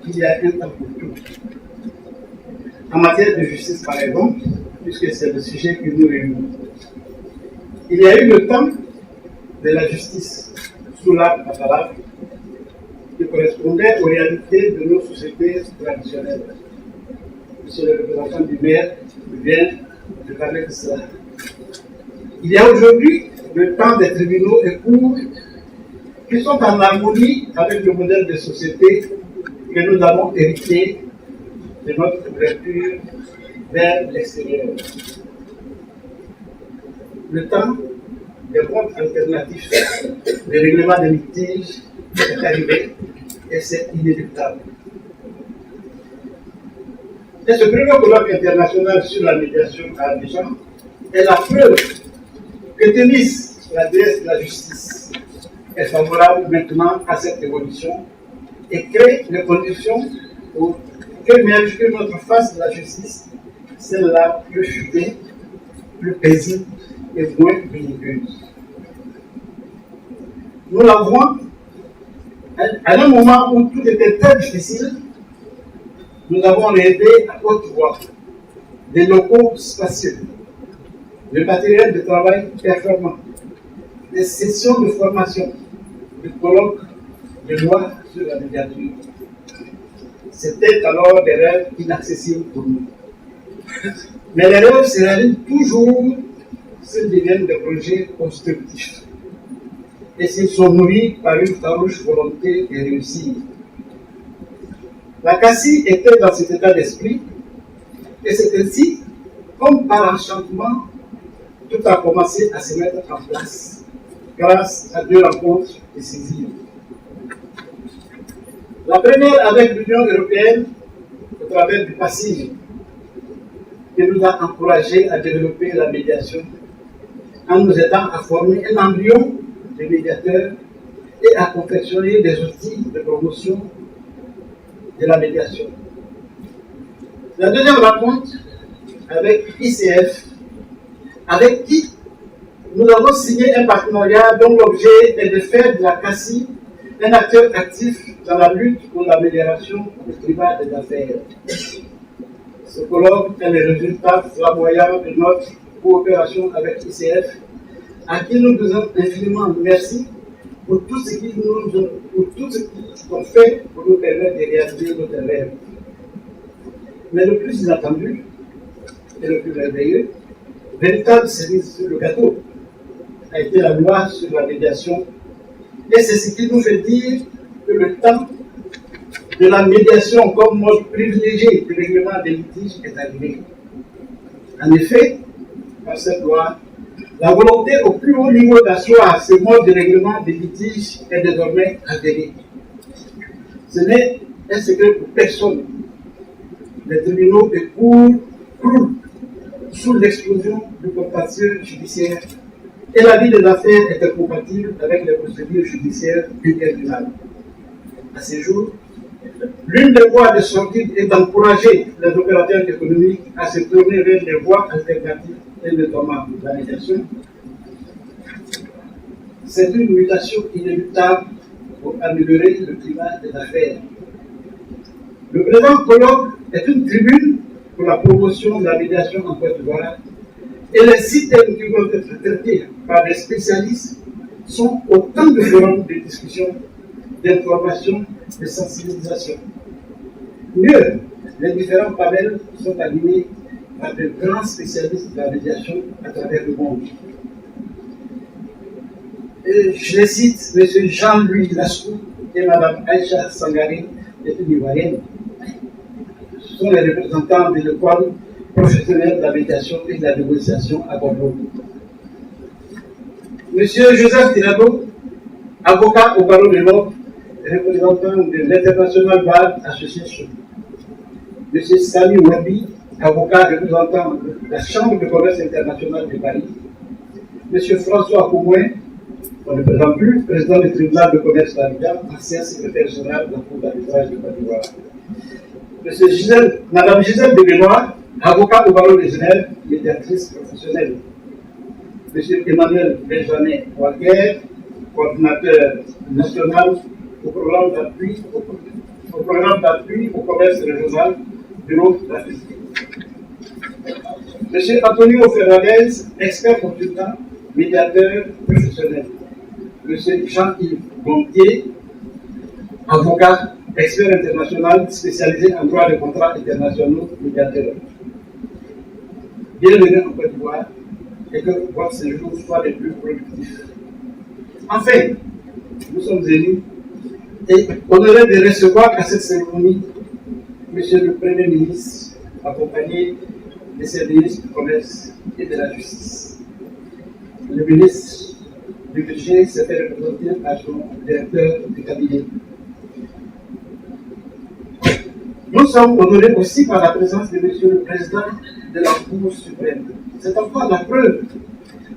qu'il y a un temps pour tout. En matière de justice, par exemple, puisque c'est le sujet que nous réunissons, il y a eu le temps de la justice sous l'arbre attalab qui correspondait aux réalités de nos sociétés traditionnelles. Monsieur le représentant du maire vient de parler de cela. Il y a aujourd'hui le temps des tribunaux et cours qui sont en harmonie avec le modèle de société que nous avons hérité de notre ouverture vers l'extérieur. Le temps des comptes alternatifs, des règlements de litiges est arrivé et c'est inéluctable. Et ce premier colloque international sur la médiation à Abidjan est la preuve que Thémis, la déesse de la justice, est favorable maintenant à cette évolution et crée les conditions pour qu'émerge que notre face de la justice, celle-là plus futée, plus paisible et moins belliqueuse. Nous l'avons à un moment où tout était très difficile. Nous avons rêvé à haute voix des locaux spacieux, le matériel de travail performant, des sessions de formation, de colloques, de lois sur la médiature. C'était alors des rêves inaccessibles pour nous. Mais les rêves se réalisent toujours s'ils deviennent des projets constructifs et s'ils sont nourris par une farouche volonté de réussir. La CACI était dans cet état d'esprit et c'est ainsi, comme par enchantement, tout a commencé à se mettre en place grâce à deux rencontres décisives. La première avec l'Union européenne au travers du PACIG, qui nous a encouragés à développer la médiation en nous aidant à former un embryon de médiateurs et à confectionner des outils de promotion de la médiation. La deuxième rencontre avec ICF, avec qui nous avons signé un partenariat dont l'objet est de faire de la CACI un acteur actif dans la lutte pour l'amélioration du climat des affaires. Ce colloque est le résultat flamboyant de notre coopération avec ICF, à qui nous disons infiniment merci pour tout ce qu'ils ont fait pour nous permettre de réaliser notre rêve. Mais le plus inattendu et le plus merveilleux, véritable cerise sur le gâteau, a été la loi sur la médiation. Et c'est ce qui nous fait dire que le temps de la médiation comme mode privilégié du règlement des litiges est arrivé. En effet, par cette loi, la volonté au plus haut niveau d'asseoir ce mode de règlement des litiges est désormais avérée. Ce n'est un secret pour personne. Les tribunaux et cours croulent sous l'explosion du contentieux judiciaire et la vie des affaires est incompatible avec les procédures judiciaires internationales. À ce jour, l'une des voies de sortie est d'encourager les opérateurs économiques à se tourner vers des voies alternatives et notamment la médiation. C'est une mutation inéluctable pour améliorer le climat des affaires. Le présent colloque est une tribune pour la promotion de la médiation en Côte d'Ivoire et les systèmes qui vont être traités par des spécialistes sont autant de forums de discussion, d'information, de sensibilisation. Mieux, les différents panels sont animés par de grands spécialistes de la médiation à travers le monde. Et je les cite, M. Jean-Louis Lascou et Mme Aïcha Sangari, qui est une Ivoirienne. Ce sont les représentants de l'école professionnelle de la médiation et de la négociation à Bordeaux. M. Joseph Tirado, avocat au barreau de l'Ordre, représentant de l'International Bar Association. M. Sami Wabi, avocat représentant de la Chambre de commerce internationale de Paris. M. François Koumouin, on ne présente plus, président du tribunal de commerce d'Abidjan, ancien secrétaire général de la Cour d'arbitrage de Côte d'Ivoire. Mme Gisèle de Benoît, avocat au barreau de Genève, médiatrice professionnelle. M. Emmanuel Benjamin Walker, coordinateur national au programme d'appui aux au programme d'appui au commerce régional Bureau d'Afrique. M. Antonio Fernandez, expert consultant, médiateur professionnel. M. Jean-Yves Gontier, avocat, expert international spécialisé en droit des contrats internationaux, médiateur. Bienvenue en Côte d'Ivoire et que votre séjour soit le plus productif. Enfin, nous sommes élus et honorés de recevoir à cette cérémonie M. le Premier ministre, accompagné de ses ministres du Commerce et de la Justice. Le ministre du Budget s'est fait représenter par son directeur du cabinet. Nous sommes honorés aussi par la présence de M. le Président de la Cour suprême. C'est encore la preuve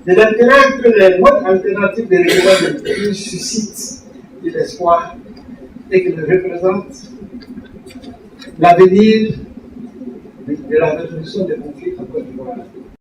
de l'intérêt que les modes alternatifs de règlement de pays suscitent de l'espoir et qu'ils représentent l'avenir de la résolution des conflits en Côte d'Ivoire.